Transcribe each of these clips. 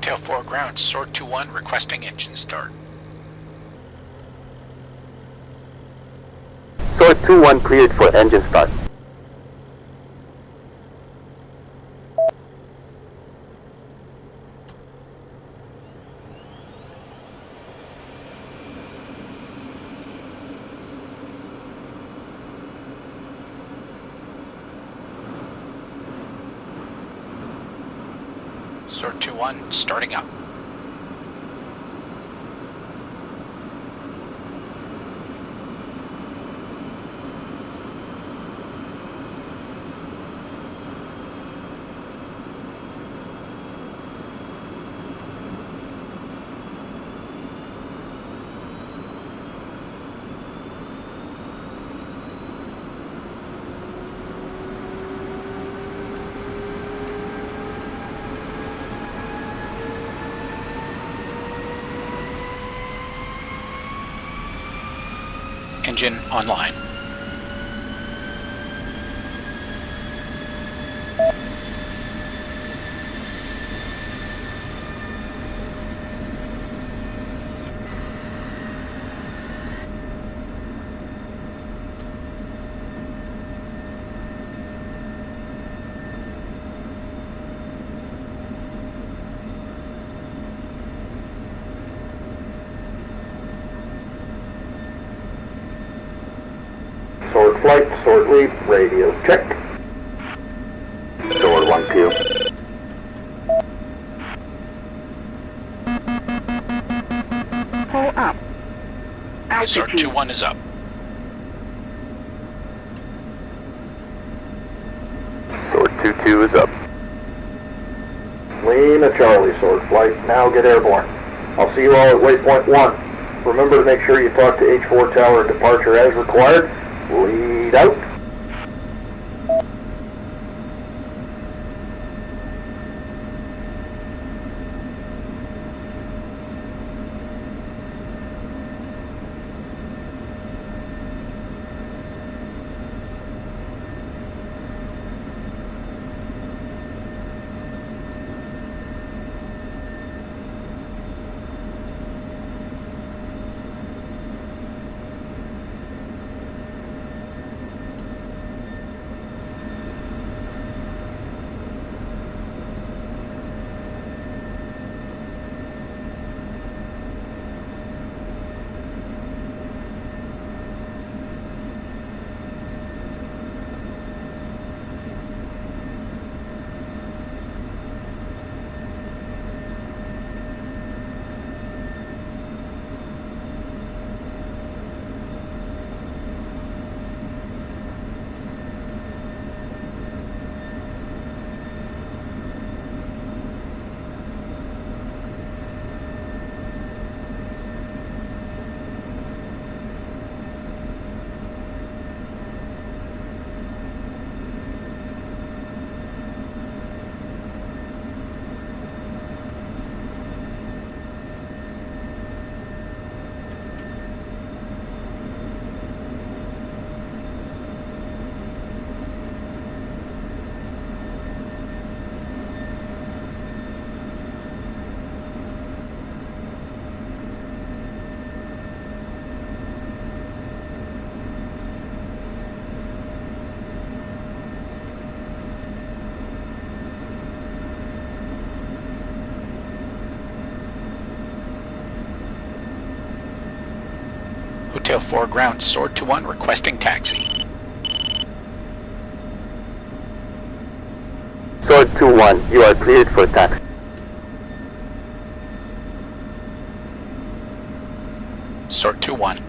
Hotel 4 ground, Sword 2-1 requesting engine start. Sword 2-1 cleared for engine start. Sword 2-1 starting up. Engine online. Sword flight, sword lead, radio check. Sword 1Q. Pull up. Sword Altitude. 2-1 is up. Sword 2-2 is up. Lima Charlie, sword flight, now get airborne. I'll see you all at waypoint 1. Remember to make sure you talk to H4 tower departure as required. Lead out. Hotel 4 ground, Sword 2-1 requesting taxi. Sword 2-1, you are cleared for taxi. Sword 2-1.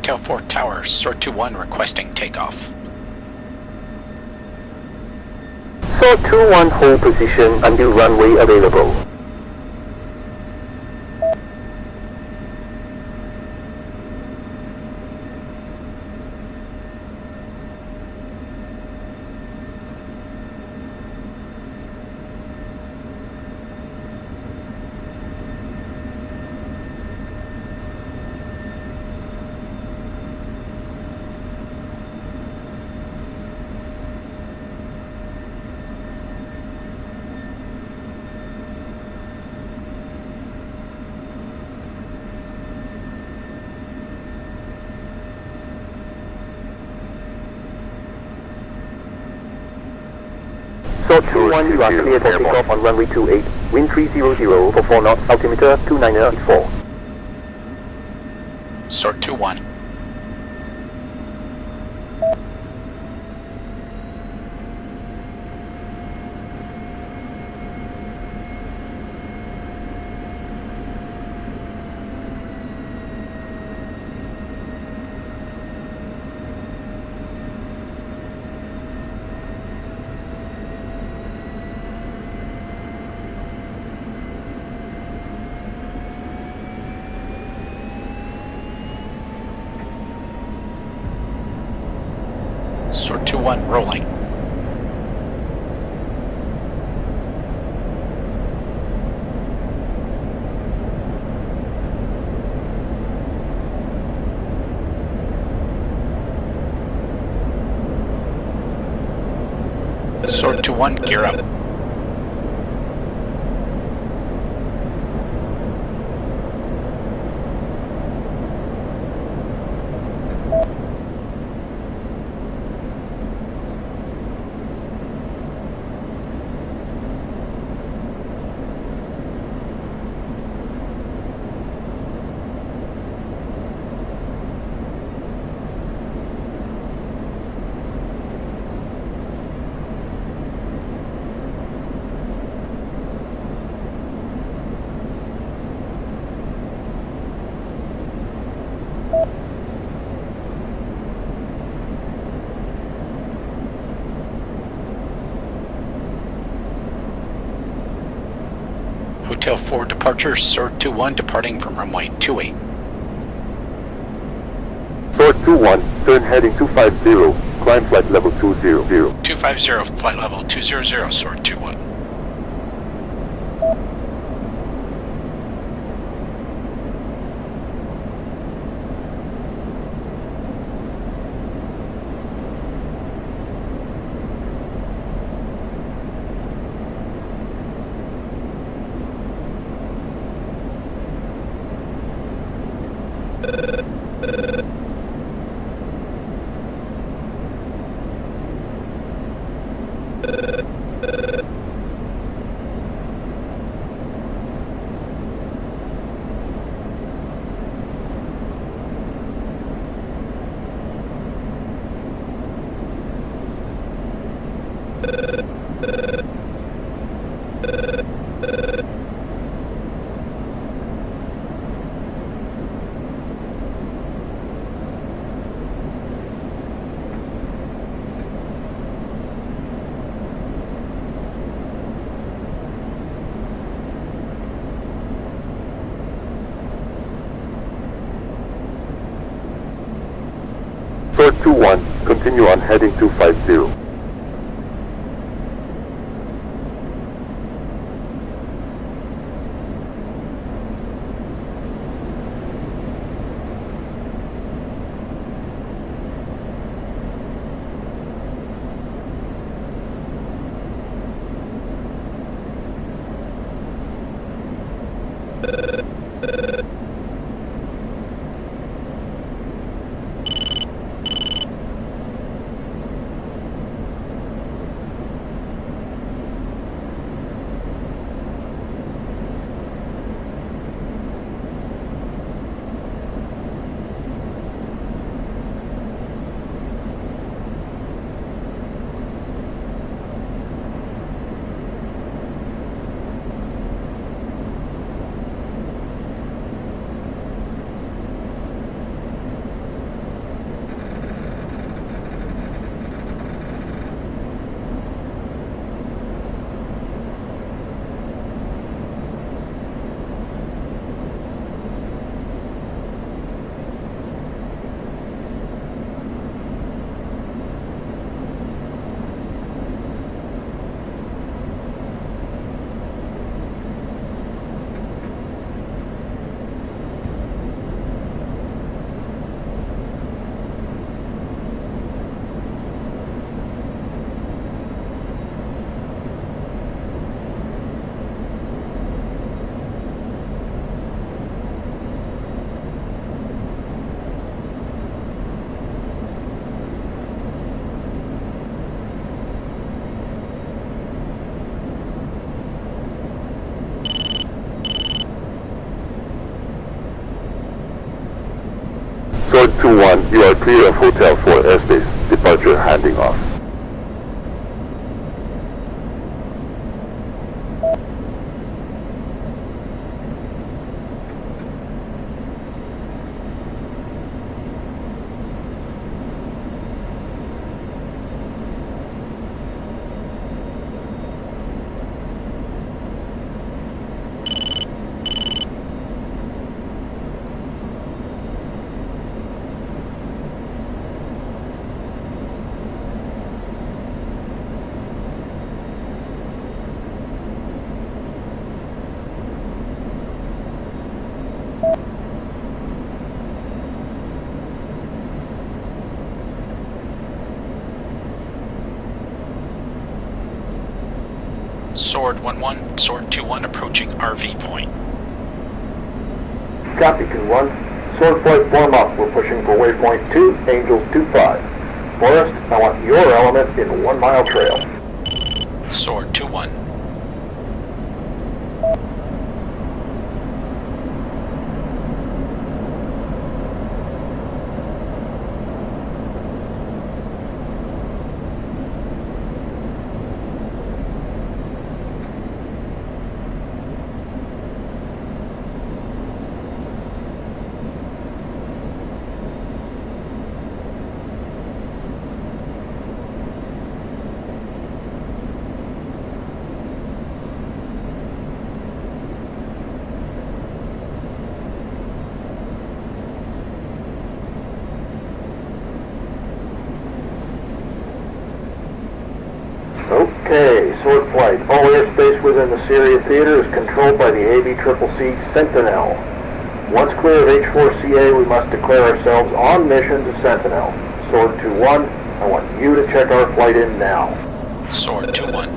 Hotel 4 Tower, Sort 2-1 requesting takeoff. Sword 2-1, hold position until runway available. Sword 2-1, you are cleared for takeoff on runway 28, wind 300 for 4 knots, altimeter 2984. Sort 2-1. Sort 2-1 rolling. Sort 2-1 gear up. Hotel 4 departure, Sort 2-1 departing from runway 28. Sword 2-1, turn heading 250, climb flight level 200. 250, flight level 200, Sort 2-1. Sword 2-1, continue on heading 250. Sword 2-1, you are clear of Hotel 4 airspace. Departure handing off. Sword 1-1, Sword 2-1 approaching RV point. Copy 2-1. Sword flight form up. We're pushing for waypoint 2, Angels 2-5. Forrest, I want your element in 1 mile trail. Sword 2-1. Okay, Sword flight. All airspace within the Syria theater is controlled by the AVCCC Sentinel. Once clear of H4CA, we must declare ourselves on mission to Sentinel. Sword 2-1, I want you to check our flight in now. Sword 2-1.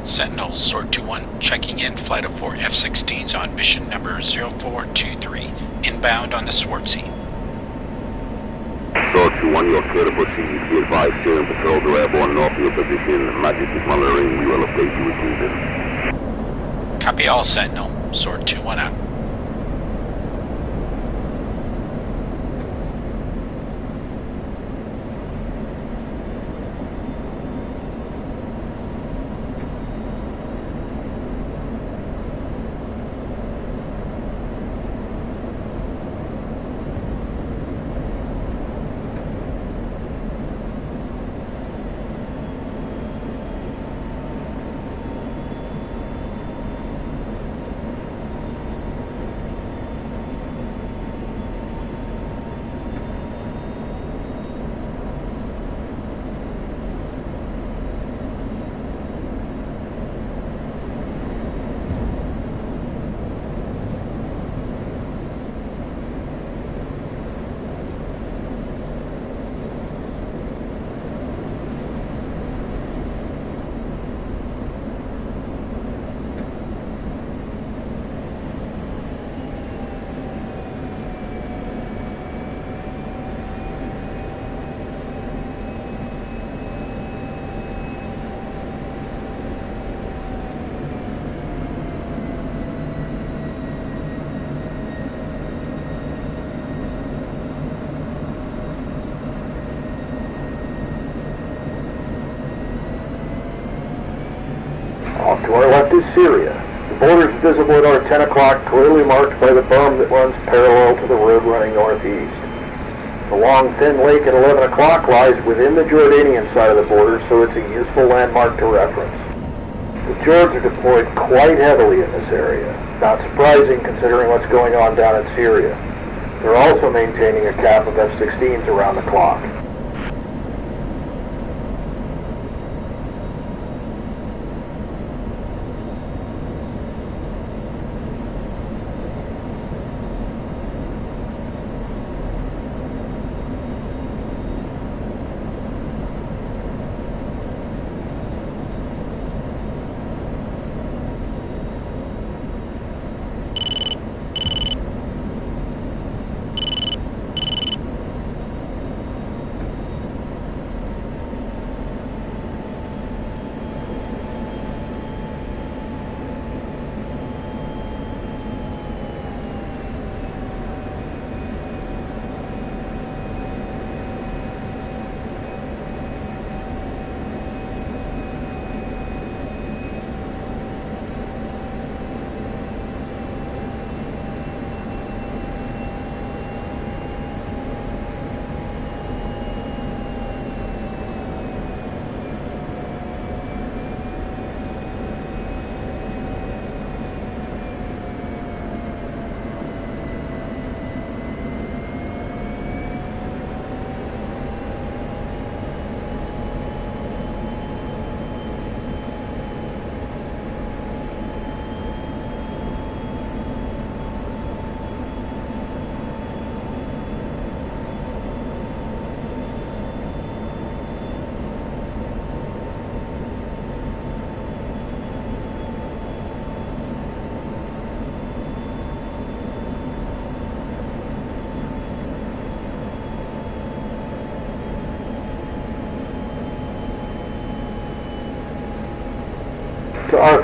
Sentinel, Sword 2-1, checking in flight of 4 F-16s on mission number 0423, inbound on the Swartzy. Sword 2-1, you are clear to proceed. Be advised, Syrian patrols are airborne north of your position. Majestic monitoring, we will update you as needed. Copy all, Sentinel. Sword 2-1 out. Off to our left is Syria. The border is visible at our 10 o'clock, clearly marked by the berm that runs parallel to the road running northeast. The long, thin lake at 11 o'clock lies within the Jordanian side of the border, so it's a useful landmark to reference. The Jords are deployed quite heavily in this area. Not surprising considering what's going on down in Syria. They're also maintaining a cap of F-16s around the clock.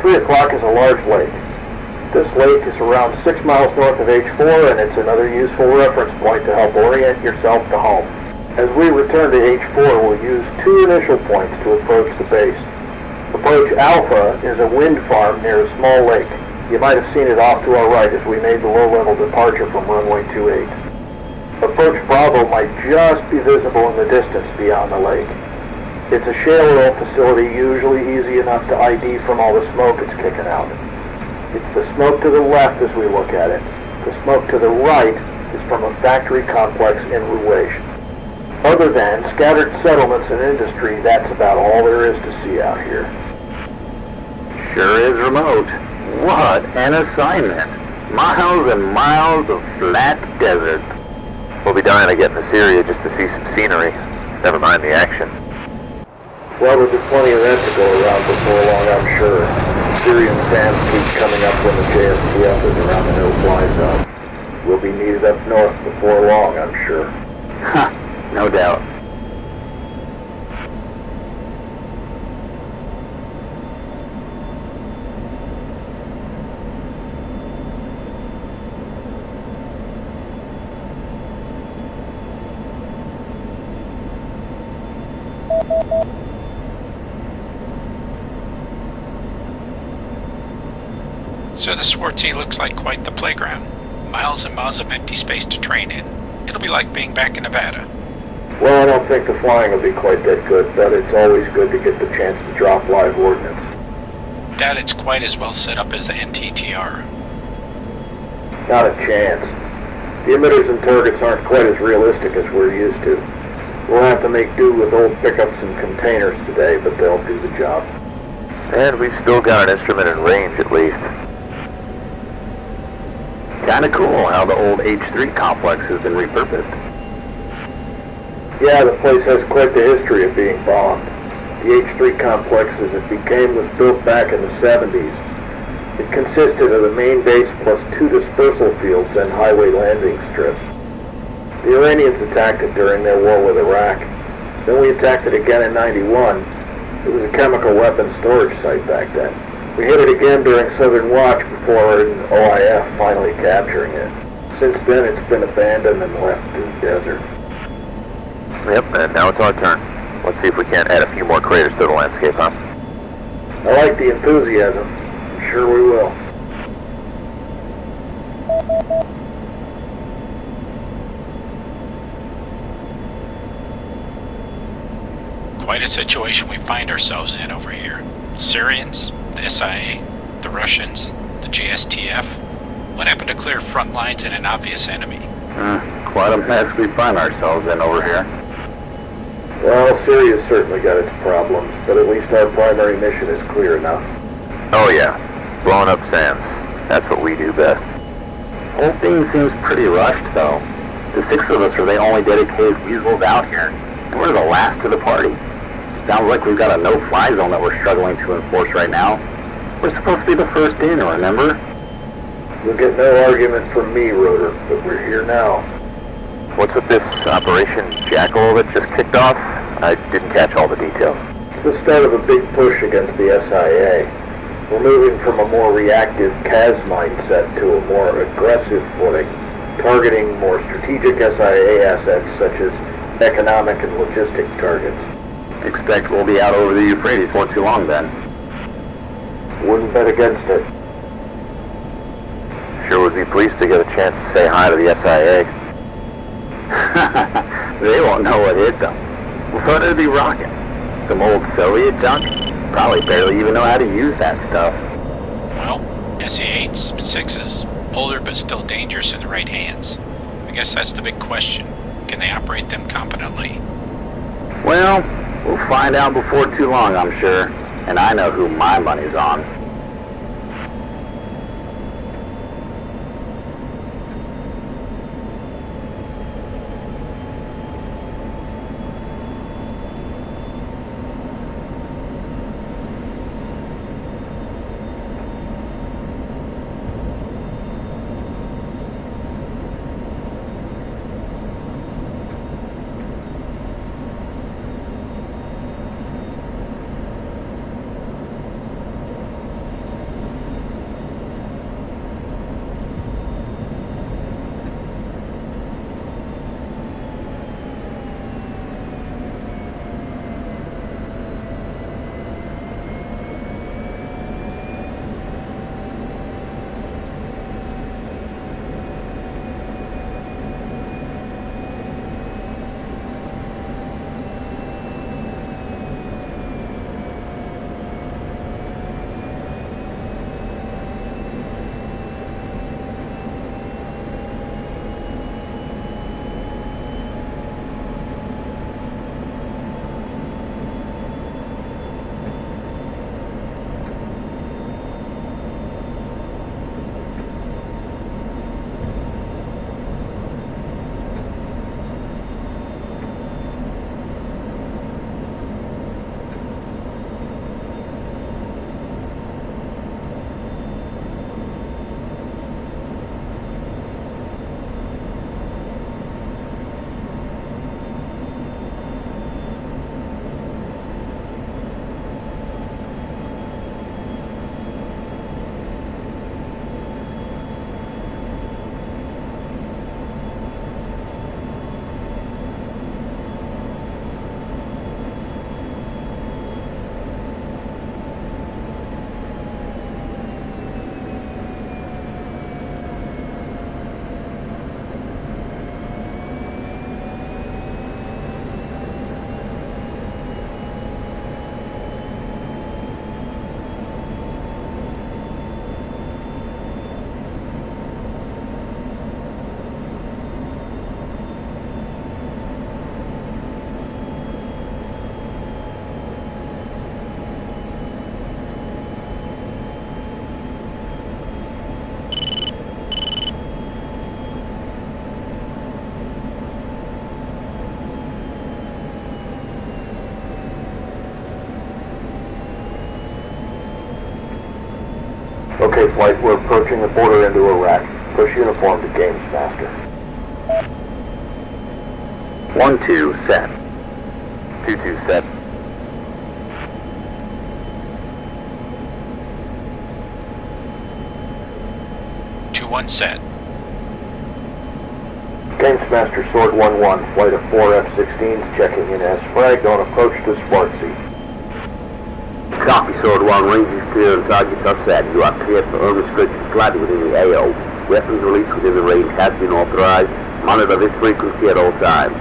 3 o'clock is a large lake. This lake is around 6 miles north of H4, and it's another useful reference point to help orient yourself to home. As we return to H4, we'll use 2 initial points to approach the base. Approach Alpha is a wind farm near a small lake. You might have seen it off to our right as we made the low-level departure from runway 28. Approach Bravo might just be visible in the distance beyond the lake. It's a shale oil facility, usually easy enough to ID from all the smoke it's kicking out. It's the smoke to the left as we look at it. The smoke to the right is from a factory complex in Ruwaish. Other than scattered settlements and industry, that's about all there is to see out here. Sure is remote. What an assignment. Miles and miles of flat desert. We'll be dying to get into Syria just to see some scenery. Never mind the action. Well, there'll be plenty of that to go around before long, I'm sure. Syrian sands keep coming up when the JSTF is around the no-fly zone. We'll be needed up north before long, I'm sure. Ha, no doubt. So the Swartzy looks like quite the playground. Miles and miles of empty space to train in. It'll be like being back in Nevada. Well, I don't think the flying will be quite that good, but it's always good to get the chance to drop live ordnance. Doubt it's quite as well set up as the NTTR. Not a chance. The emitters and targets aren't quite as realistic as we're used to. We'll have to make do with old pickups and containers today, but they'll do the job. And we've still got an instrument in range at least. Kinda cool how the old H3 complex has been repurposed. Yeah, the place has quite the history of being bombed. The H3 complex as it became was built back in the 70s. It consisted of the main base plus 2 dispersal fields and highway landing strips. The Iranians attacked it during their war with Iraq. Then we attacked it again in 91. It was a chemical weapons storage site back then. We hit it again during Southern Watch before an OIF finally capturing it. Since then it's been abandoned and left in the desert. Yep, and now it's our turn. Let's see if we can't add a few more craters to the landscape, huh? I like the enthusiasm. I'm sure we will. Quite a situation we find ourselves in over here. Syrians, the SIA, the Russians, the JSTF. What happened to clear front lines and an obvious enemy? Quite a mess we find ourselves in over here. Well, Syria's certainly got its problems, but at least our primary mission is clear enough. Oh yeah, blowing up SAMs. That's what we do best. Whole thing seems pretty rushed, though. The 6 of us are the only dedicated Weasels out here, and we're the last to the party. Sounds like we've got a no-fly zone that we're struggling to enforce right now. We're supposed to be the first in, remember? You'll get no argument from me, Rotor, but we're here now. What's with this Operation Jackal that just kicked off? I didn't catch all the details. It's the start of a big push against the SIA. We're moving from a more reactive CAS mindset to a more aggressive footing, targeting more strategic SIA assets such as economic and logistic targets. Expect we'll be out over the Euphrates for too long then. Wouldn't bet against it. Sure would be pleased to get a chance to say hi to the SIA. They won't know what hit them. What it'd be rocking? Some old Soviet junk? Probably barely even know how to use that stuff. Well, SE-8s and 6s. Older but still dangerous in the right hands. I guess that's the big question. Can they operate them competently? Well, we'll find out before too long, I'm sure. And I know who my money's on. Okay, flight, we're approaching the border into Iraq. Push uniform to Games Master. 1-2 set. 2-2 set. One set. Games Master Sword 1-1, flight of 4 F-16s checking in as fragged on approach to Sparksea. Copy, Sword 1, range is clear and targets are set. You are clear for unrestricted flight within the AO. Weapons released within the range has been authorized. Monitor this frequency at all times.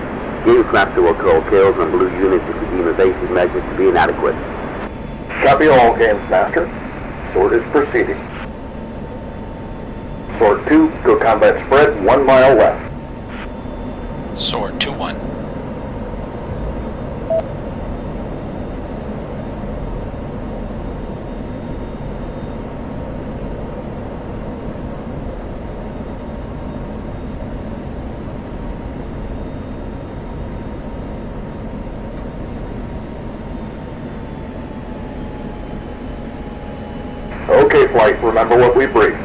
Games Master will call kills on blue units if you deem evasive measures to be inadequate. Copy all, Games Master. Sword is proceeding. Sword 2, go combat spread 1 mile left. Sword 2-1. Okay, flight, remember what we briefed.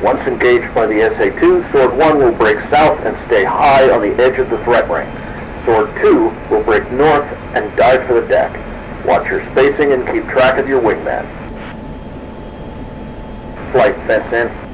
Once engaged by the SA-2, Sword 1 will break south and stay high on the edge of the threat ring. Sword 2 will break north and dive for the deck. Watch your spacing and keep track of your wingman. Flight, fence in.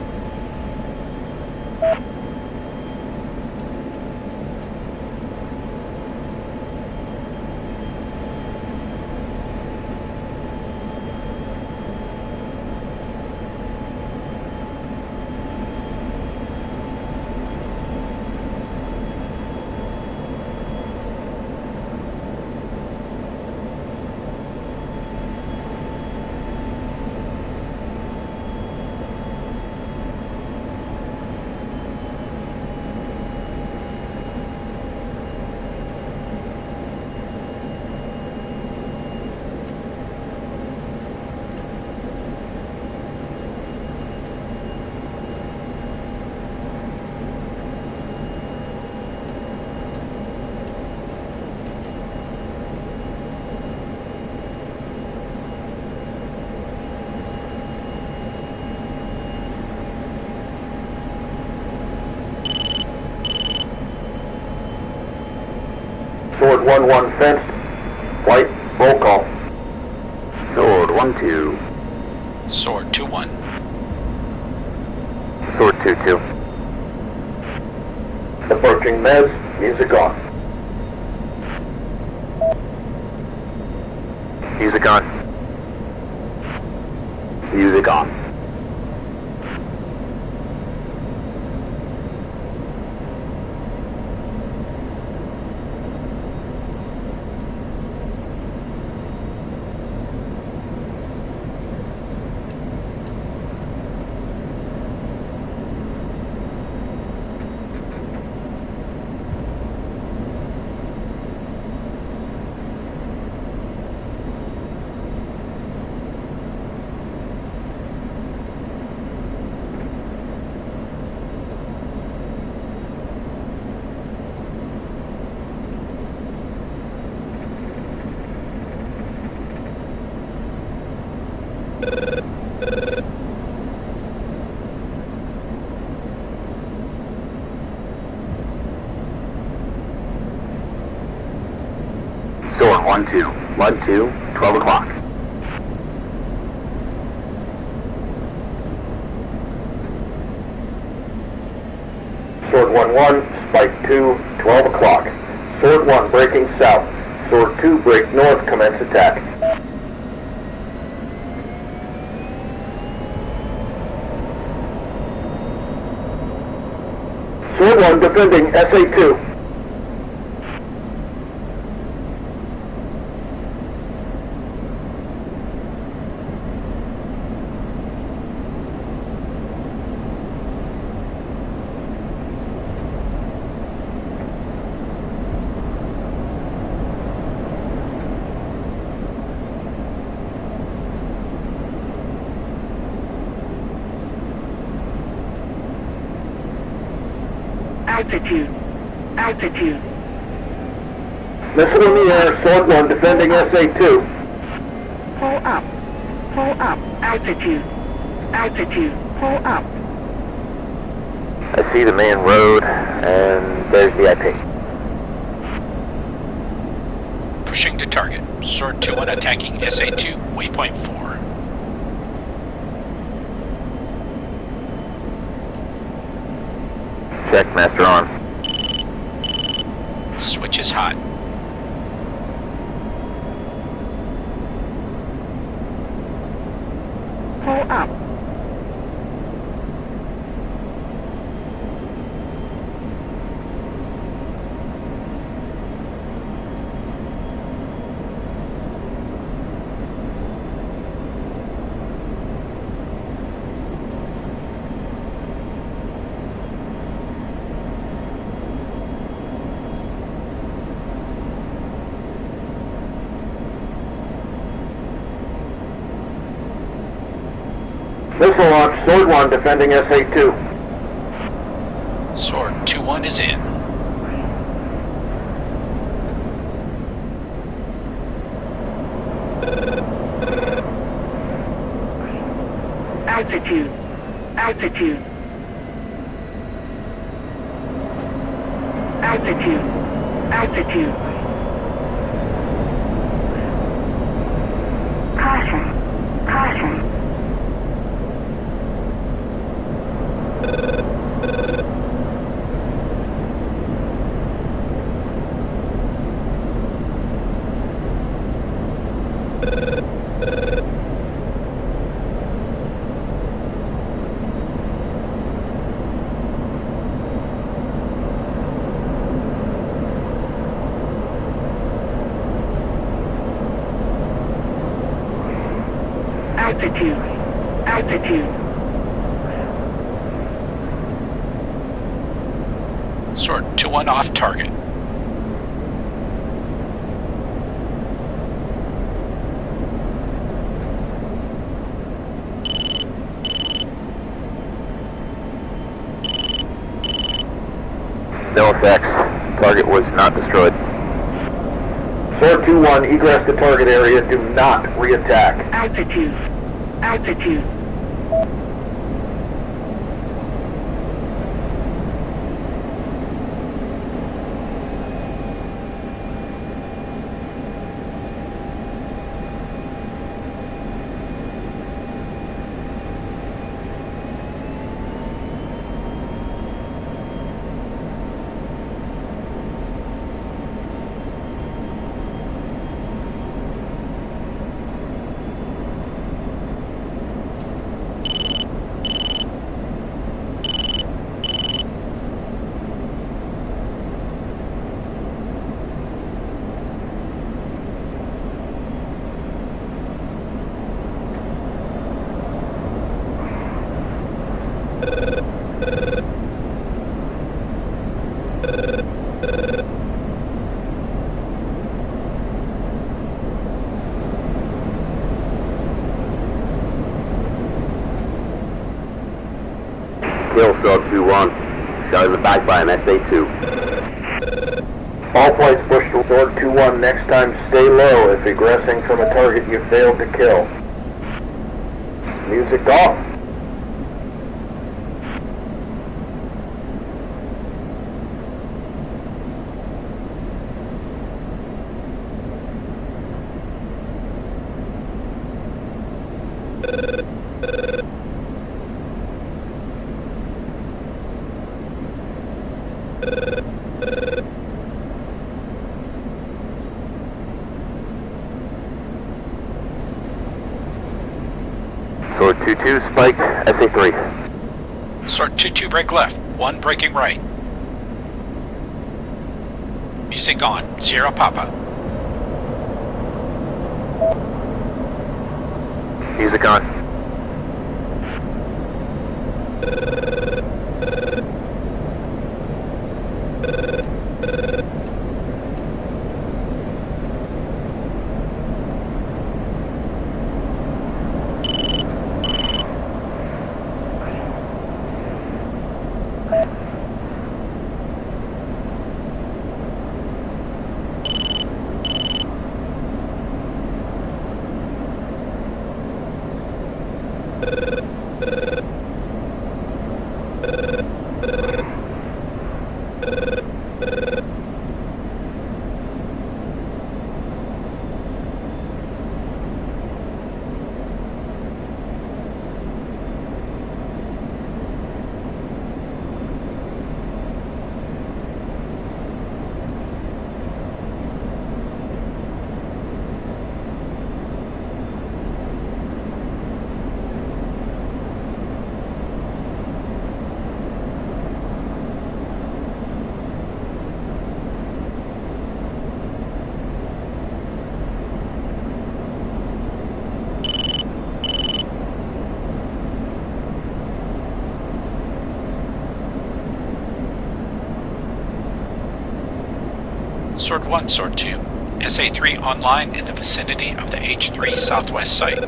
Sword 1-1 fenced. Flight, roll call. Sword 1-2. Sword 2-1. Sword 2-2. Approaching Mez, music on. Music on. Music on. Sword 1-2. 1-2, 12 o'clock. Sword 1-1, Spike 2, 12 o'clock. Sword 1 breaking south. Sword 2 break north, commence attack. Sword 1 defending SA-2. Altitude. Altitude. Missile in the air, Sword 1 defending SA-2. Pull up. Pull up. Altitude. Altitude. Pull up. I see the main road, and there's the IP. Pushing to target. Sword 2-1 attacking SA2, waypoint 4. Check, master on. Switch is hot. Pull up. Missile launch, Sword 1 defending SA2. Sword 2-1 is in. Altitude. Altitude. Altitude. Altitude. Caution. Caution. Altitude. Altitude. Sword 2-1 off target. No effects. Target was not destroyed. Sword 2-1, egress to target area. Do not re-attack. Altitude. Altitude. Kill Sword 2-1. Shot in the back by an SA2. All flights push to Sword 2-1. Next time, stay low if egressing from a target you failed to kill. Music off. Sword 2-2, spike, SA3. Sword 2-2 break left. 1 breaking right. Music on. Sierra Papa. Music on. Sword 1, Sword 2. SA-3 online in the vicinity of the H3 southwest site.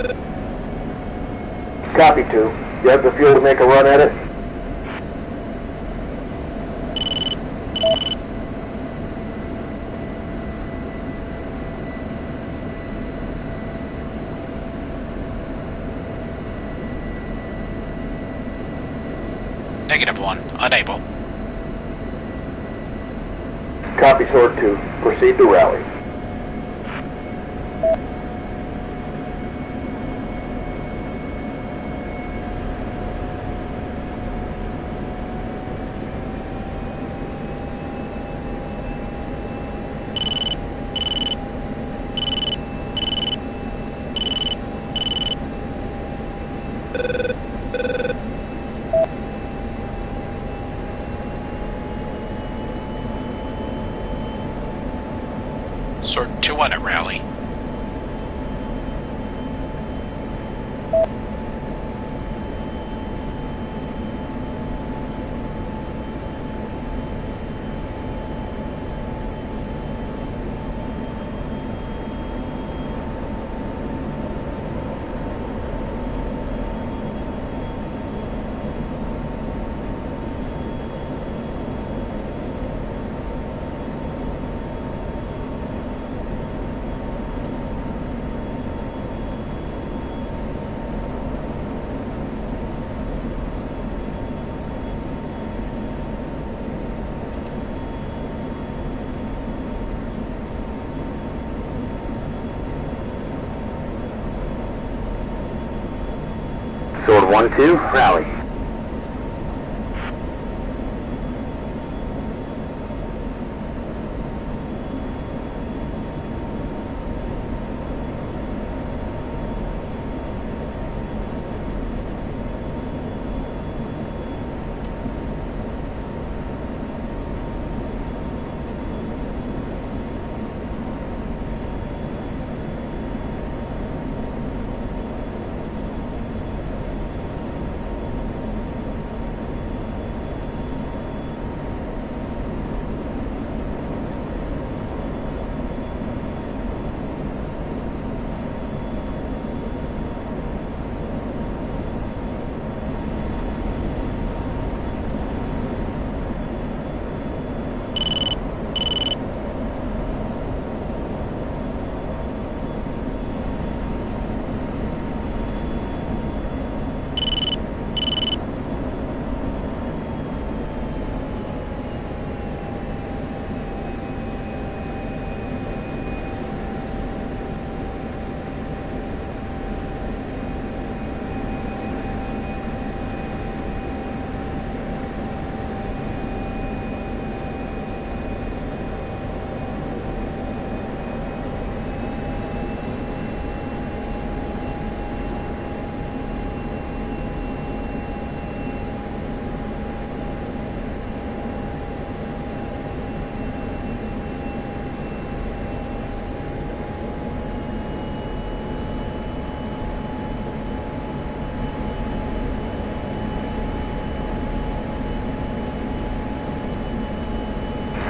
Copy 2. You have the fuel to make a run at it? -1, unable. Copy, Sword 2. Proceed to rally. Sword 2-1 at rally. Sword 1-2, rally.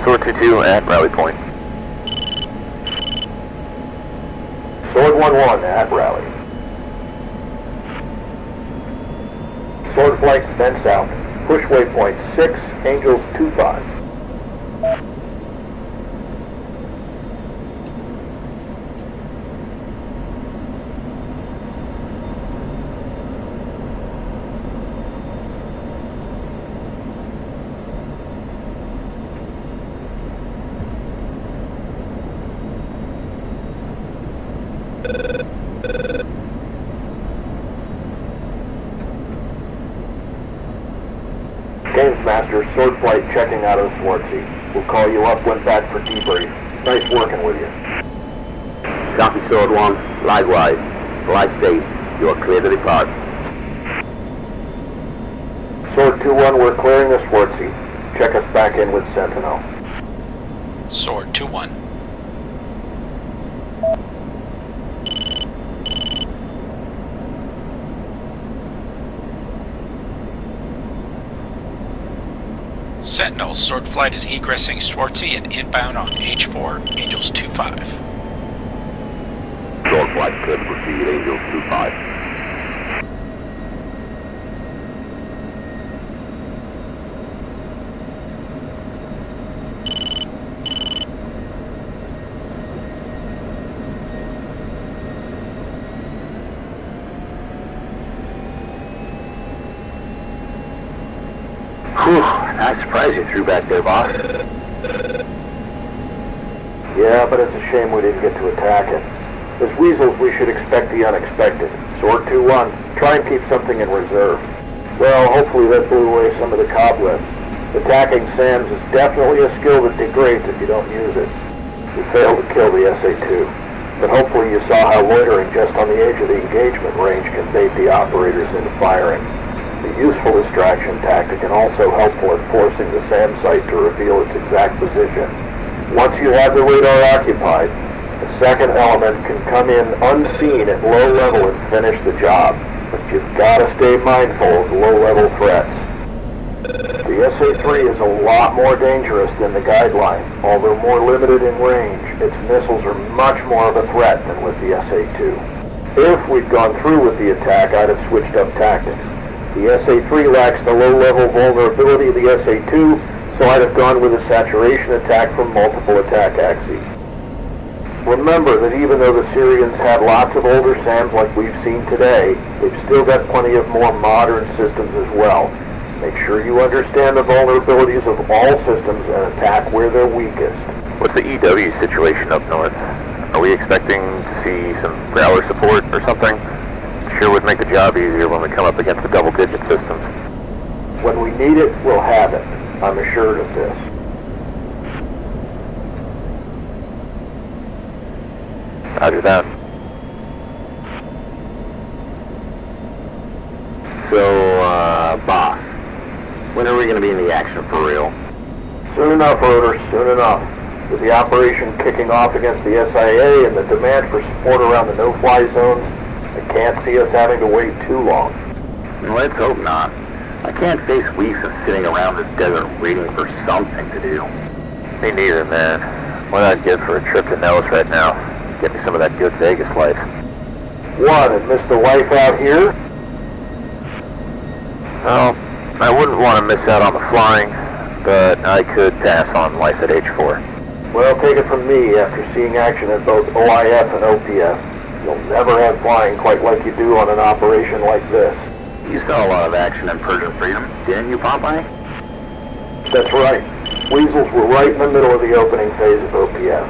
Sword 2-2 at rally point. Sword 1-1 at rally. Sword flight then south. Push waypoint 6, Angels 2-5. Games Master, Sword Flight checking out of the Swartzy. We'll call you up when back for debrief. Nice working with you. Copy, Sword 1. Likewise. Fly safe. You are clear to depart. Sword 2-1, we're clearing the Swartzy. Check us back in with Sentinel. Sword 2-1. Sentinel, Sword Flight is egressing Swartzy and inbound on H4, Angels 25. Sword Flight, clear to proceed, Angels 25. Whew, nice surprise you threw back there, boss. Yeah, but it's a shame we didn't get to attack it. As Weasels, we should expect the unexpected. Sword 2-1, try and keep something in reserve. Well, hopefully that blew away some of the cobwebs. Attacking SAMs is definitely a skill that degrades if you don't use it. We failed to kill the SA-2, but hopefully you saw how loitering just on the edge of the engagement range can bait the operators into firing. A useful distraction tactic and also helpful in forcing the SAM site to reveal its exact position. Once you have the radar occupied, the second element can come in unseen at low level and finish the job, but you've got to stay mindful of low-level threats. The SA-3 is a lot more dangerous than the guideline. Although more limited in range, its missiles are much more of a threat than with the SA-2. If we'd gone through with the attack, I'd have switched up tactics. The SA-3 lacks the low-level vulnerability of the SA-2, so I'd have gone with a saturation attack from multiple attack axes. Remember that even though the Syrians have lots of older SAMs like we've seen today, they've still got plenty of more modern systems as well. Make sure you understand the vulnerabilities of all systems and attack where they're weakest. What's the EW situation up north? Are we expecting to see some Growler support or something? Sure would make the job easier when we come up against the double-digit systems. When we need it, we'll have it. I'm assured of this. Roger that. So, boss, when are we going to be in the action for real? Soon enough, Rotor, soon enough. With the operation kicking off against the SIA and the demand for support around the no-fly zones, I can't see us having to wait too long. Let's hope not. I can't face weeks of sitting around this desert waiting for something to do. Me neither, man. What I'd give for a trip to Nellis right now. Get me some of that good Vegas life. What, and miss the life out here? Well, I wouldn't want to miss out on the flying, but I could pass on life at H4. Well, take it from me, after seeing action at both OIF and OPF, you'll never have flying quite like you do on an operation like this. You saw a lot of action in Persian Freedom, didn't you, Popeye? That's right. Weasels were right in the middle of the opening phase of OPF.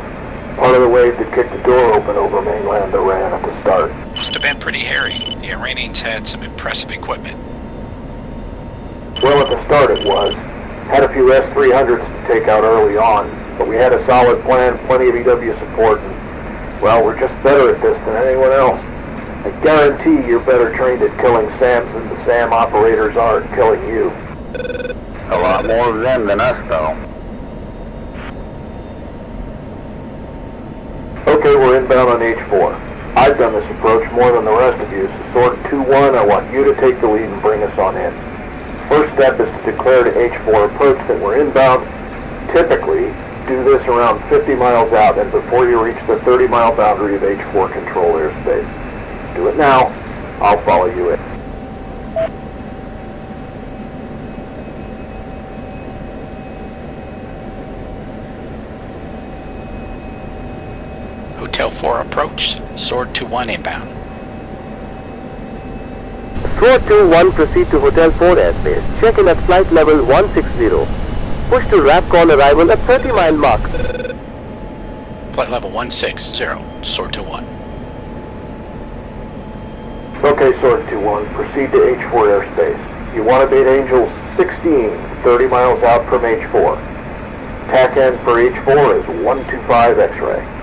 Part of the wave that kicked the door open over mainland Iran at the start. Must have been pretty hairy. The Iranians had some impressive equipment. Well, at the start it was. Had a few S-300s to take out early on, but we had a solid plan, plenty of EW support, and, well, we're just better at this than anyone else. I guarantee you're better trained at killing SAMs than the SAM operators are at killing you. A lot more of them than us, though. Okay, we're inbound on H4. I've done this approach more than the rest of you, so Sword 2-1, I want you to take the lead and bring us on in. First step is to declare to H4 approach that we're inbound. Typically, do this around 50 miles out and before you reach the 30-mile boundary of H4 control airspace. Do it now. I'll follow you in. Hotel 4 approach, Sword 2-1 inbound. Sword 2-1 proceed to Hotel 4 airspace. Check in at flight level 160. Push to RAPCON arrival at 30-mile mark. Flight level 160, Sword 2-1. Okay, Sword 2-1, proceed to H4 airspace. You want to bait Angels 16, 30 miles out from H4. TAC end for H4 is 125 X-ray.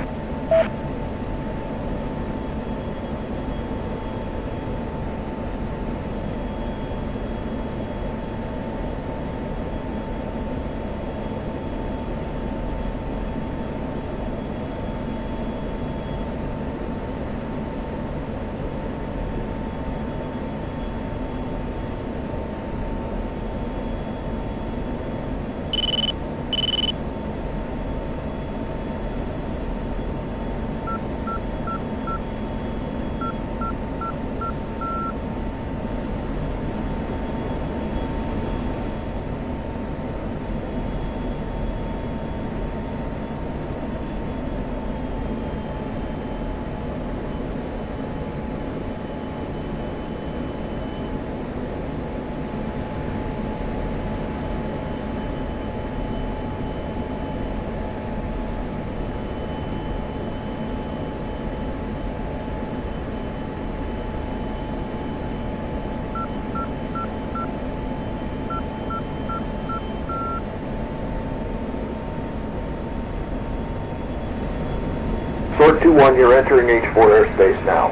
Sword 2-1, you're entering H4 airspace now.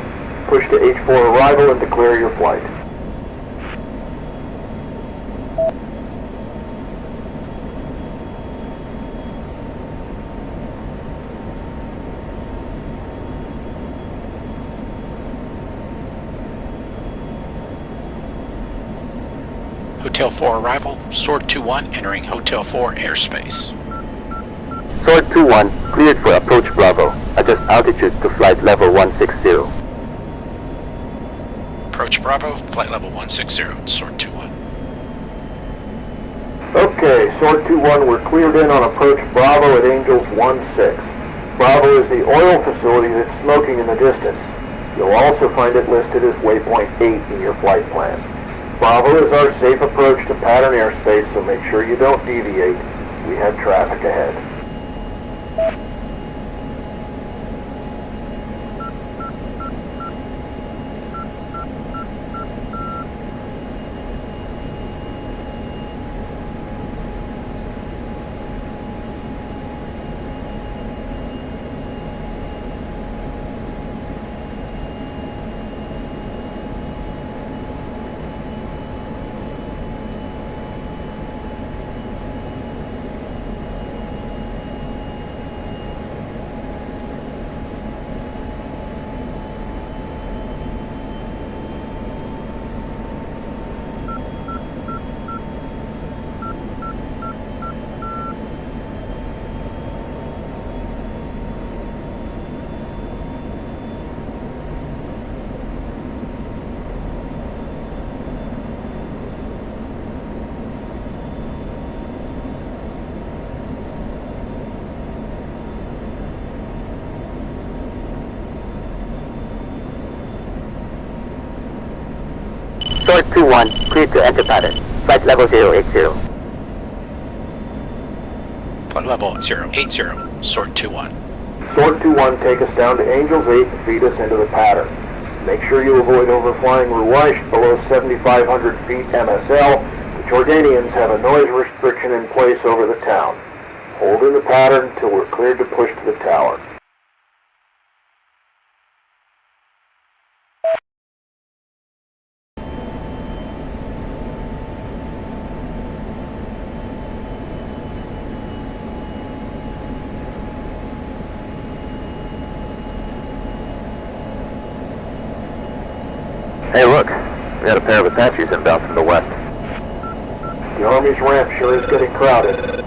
Push to H4 arrival and declare your flight. Hotel 4 arrival, Sword 2-1 entering Hotel 4 airspace. Sword 2-1, cleared for approach Bravo. Adjust altitude to flight level 160. Approach Bravo, flight level 160, Sword 2-1. Okay, Sword 2-1, we're cleared in on approach Bravo at Angels 1-6. Bravo is the oil facility that's smoking in the distance. You'll also find it listed as waypoint 8 in your flight plan. Bravo is our safe approach to pattern airspace, so make sure you don't deviate. We have traffic ahead. Sword 2-1, cleared to enter pattern. Flight level 080. Flight level 080, Sword 2-1. Sword 2-1, take us down to Angels 8 and feed us into the pattern. Make sure you avoid overflying Ruwaish below 7,500 feet MSL. The Jordanians have a noise restriction in place over the town. Hold in the pattern till we're cleared to push to the tower. Hey look, we got a pair of Apaches inbound from the west. The Army's ramp sure is getting crowded.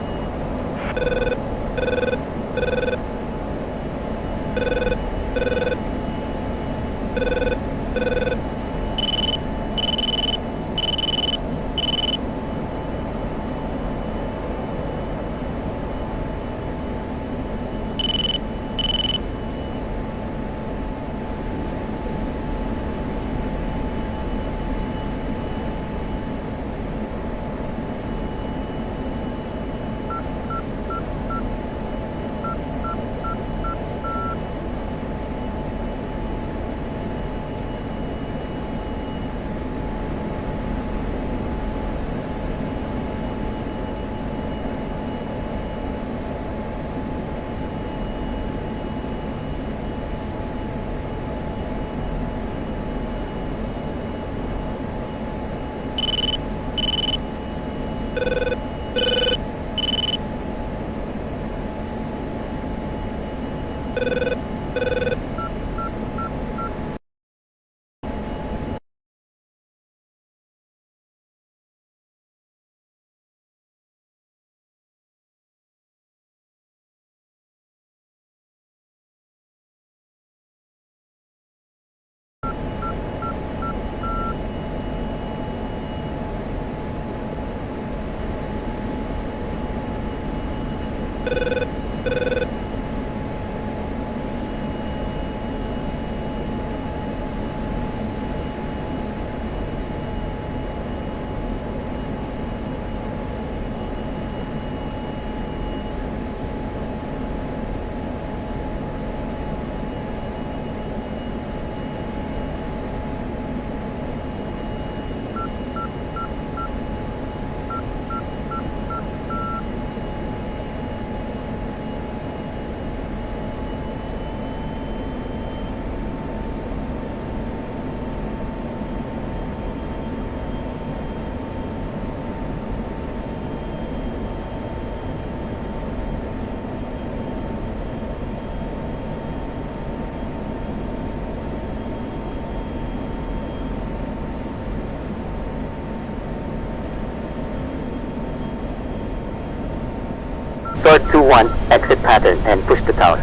Sword 2-1, exit pattern and push the tower.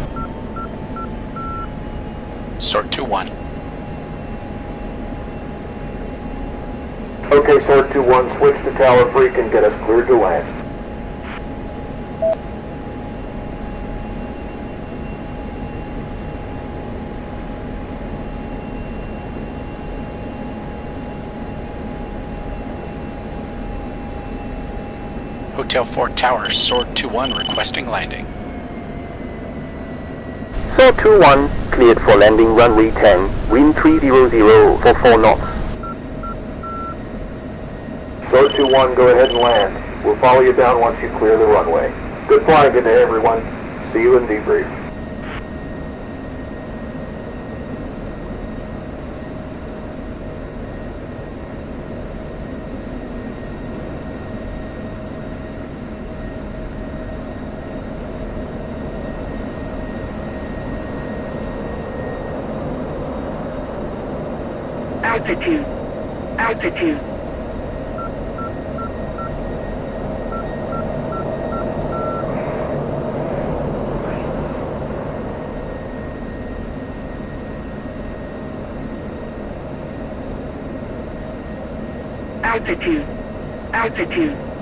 Sword 2-1. Okay, Sword 2-1, switch to Tower Freak and get us cleared to land. Hotel 4 Tower, Sword 2-1 requesting landing. Sword 2-1, cleared for landing runway 10, wind 300 for 4 knots. Sword 2-1, go ahead and land. We'll follow you down once you clear the runway. Good flying today, everyone. See you in debrief. Altitude. Altitude. Altitude. Altitude.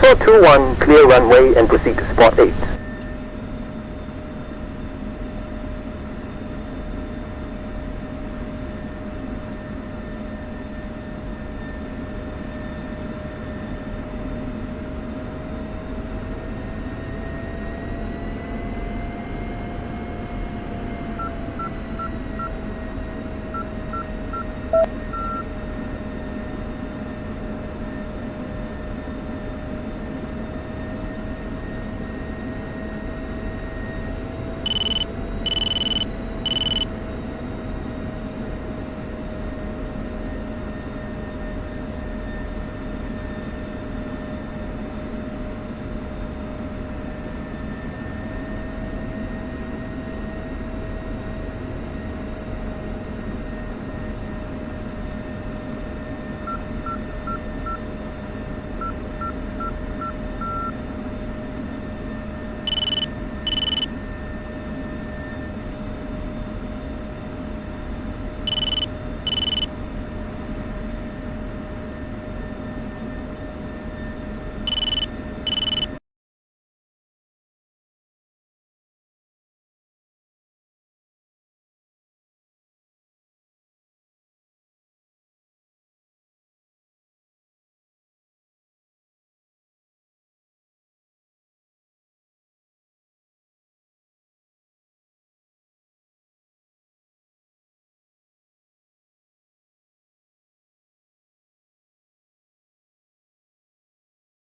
So 2-1, clear runway and proceed to spot 8.